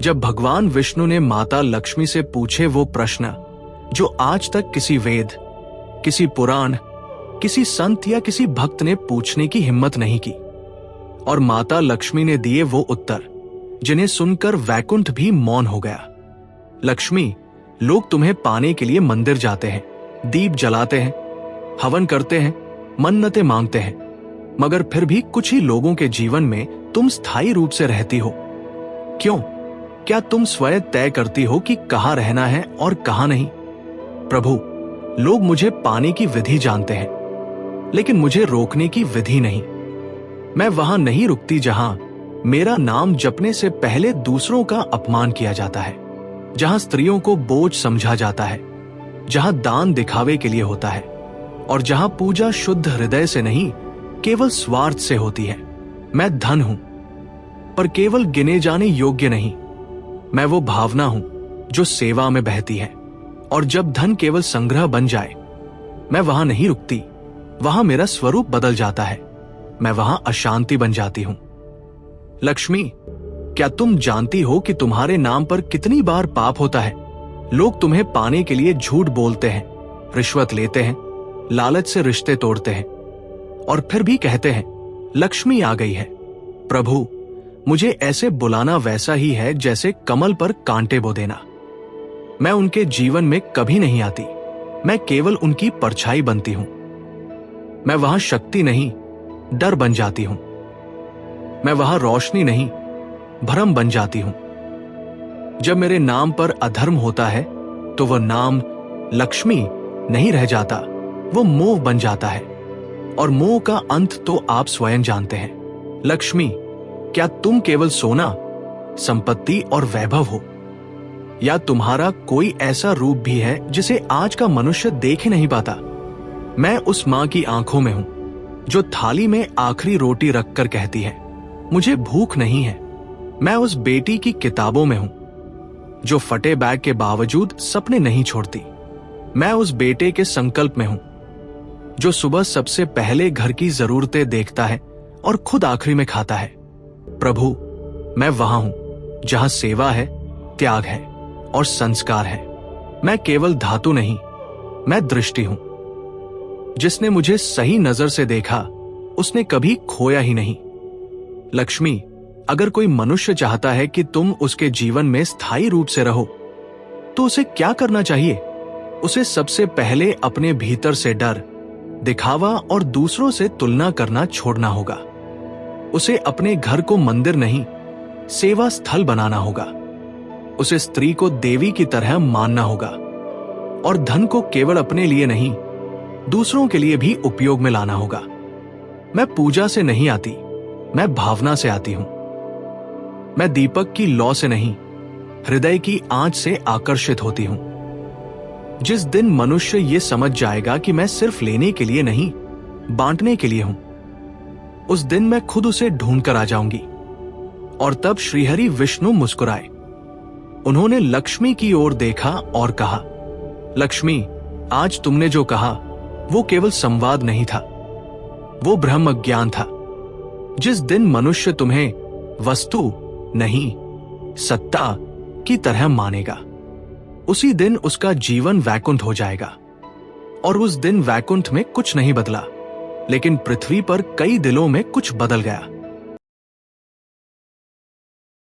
जब भगवान विष्णु ने माता लक्ष्मी से पूछे वो प्रश्न जो आज तक किसी वेद, किसी पुराण, किसी संत या किसी भक्त ने पूछने की हिम्मत नहीं की, और माता लक्ष्मी ने दिए वो उत्तर जिन्हें सुनकर वैकुंठ भी मौन हो गया। लक्ष्मी, लोग तुम्हें पाने के लिए मंदिर जाते हैं, दीप जलाते हैं, हवन करते हैं, मन्नतें मांगते हैं, मगर फिर भी कुछ ही लोगों के जीवन में तुम स्थायी रूप से रहती हो। क्यों? क्या तुम स्वयं तय करती हो कि कहां रहना है और कहां नहीं? प्रभु, लोग मुझे पाने की विधि जानते हैं, लेकिन मुझे रोकने की विधि नहीं। मैं वहां नहीं रुकती जहां मेरा नाम जपने से पहले दूसरों का अपमान किया जाता है, जहां स्त्रियों को बोझ समझा जाता है, जहां दान दिखावे के लिए होता है, और जहां पूजा शुद्ध हृदय से नहीं केवल स्वार्थ से होती है। मैं धन हूं, पर केवल गिने जाने योग्य नहीं। मैं वो भावना हूं जो सेवा में बहती है, और जब धन केवल संग्रह बन जाए, मैं वहां नहीं रुकती। वहां मेरा स्वरूप बदल जाता है, मैं वहां अशांति बन जाती हूं। लक्ष्मी, क्या तुम जानती हो कि तुम्हारे नाम पर कितनी बार पाप होता है? लोग तुम्हें पाने के लिए झूठ बोलते हैं, रिश्वत लेते हैं, लालच से रिश्ते तोड़ते हैं, और फिर भी कहते हैं लक्ष्मी आ गई है। प्रभु, मुझे ऐसे बुलाना वैसा ही है जैसे कमल पर कांटे बो देना। मैं उनके जीवन में कभी नहीं आती, मैं केवल उनकी परछाई बनती हूं। मैं वहां शक्ति नहीं, डर बन जाती हूं। मैं वहां रोशनी नहीं, भ्रम बन जाती हूं। जब मेरे नाम पर अधर्म होता है तो वह नाम लक्ष्मी नहीं रह जाता, वो मोह बन जाता है, और मोह का अंत तो आप स्वयं जानते हैं। लक्ष्मी, क्या तुम केवल सोना, संपत्ति और वैभव हो, या तुम्हारा कोई ऐसा रूप भी है जिसे आज का मनुष्य देख ही नहीं पाता? मैं उस मां की आंखों में हूं जो थाली में आखिरी रोटी रखकर कहती है मुझे भूख नहीं है। मैं उस बेटी की किताबों में हूं जो फटे बैग के बावजूद सपने नहीं छोड़ती। मैं उस बेटे के संकल्प में हूं जो सुबह सबसे पहले घर की जरूरतें देखता है और खुद आखिरी में खाता है। प्रभु, मैं वहां हूं जहां सेवा है, त्याग है और संस्कार है। मैं केवल धातु नहीं, मैं दृष्टि हूं। जिसने मुझे सही नजर से देखा उसने कभी खोया ही नहीं। लक्ष्मी, अगर कोई मनुष्य चाहता है कि तुम उसके जीवन में स्थायी रूप से रहो, तो उसे क्या करना चाहिए? उसे सबसे पहले अपने भीतर से डर, दिखावा और दूसरों से तुलना करना छोड़ना होगा। उसे अपने घर को मंदिर नहीं, सेवा स्थल बनाना होगा। उसे स्त्री को देवी की तरह मानना होगा, और धन को केवल अपने लिए नहीं, दूसरों के लिए भी उपयोग में लाना होगा। मैं पूजा से नहीं आती, मैं भावना से आती हूं। मैं दीपक की लौ से नहीं, हृदय की आंच से आकर्षित होती हूं। जिस दिन मनुष्य ये समझ जाएगा कि मैं सिर्फ लेने के लिए नहीं, बांटने के लिए हूं, उस दिन मैं खुद उसे ढूंढ कर आ जाऊंगी। और तब श्रीहरि विष्णु मुस्कुराए। उन्होंने लक्ष्मी की ओर देखा और कहा, लक्ष्मी, आज तुमने जो कहा वो केवल संवाद नहीं था, वो ब्रह्म ज्ञान था। जिस दिन मनुष्य तुम्हें वस्तु नहीं, सत्ता की तरह मानेगा, उसी दिन उसका जीवन वैकुंठ हो जाएगा। और उस दिन वैकुंठ में कुछ नहीं बदला, लेकिन पृथ्वी पर कई दिलों में कुछ बदल गया।